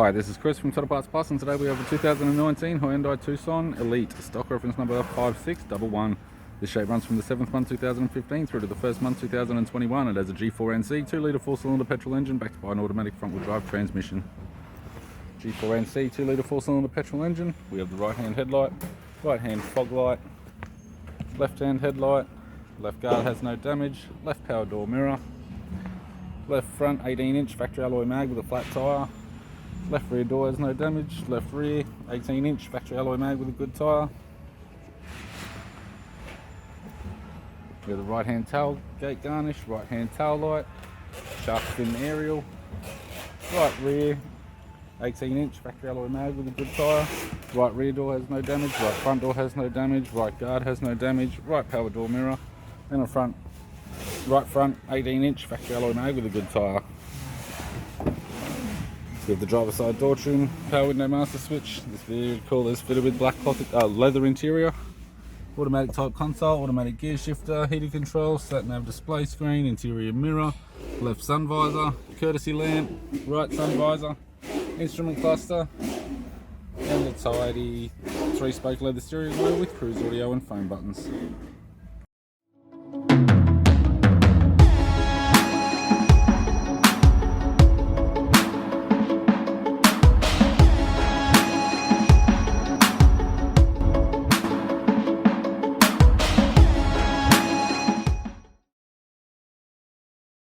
Hi, this is Chris from Total Parts Plus, and today we have a 2019 Hyundai Tucson Elite, stock reference number 5611. This shape runs from the 7th month 2015 through to the 1st month 2021. It has a G4NC 2-litre 4-cylinder petrol engine backed by an automatic front-wheel drive transmission. G4NC 2-litre 4-cylinder petrol engine. We have the right-hand headlight, right-hand fog light, left-hand headlight, left guard has no damage, left power door mirror, left front 18-inch factory alloy mag with a flat tyre, left rear door has no damage, left rear 18-inch factory alloy mag with a good tyre. We have the right-hand tailgate garnish, right-hand tail light, shark fin aerial, right rear 18-inch factory alloy mag with a good tyre, right rear door has no damage, right front door has no damage, right guard has no damage, right power door mirror, and a right front 18-inch factory alloy mag with a good tyre. We have the driver's side door trim, power window master switch. This vehicle is fitted with black leather interior, automatic type console, automatic gear shifter, heated control, sat nav display screen, interior mirror, left sun visor, courtesy lamp, right sun visor, instrument cluster, and a tidy 3-spoke leather steering wheel with cruise audio and phone buttons.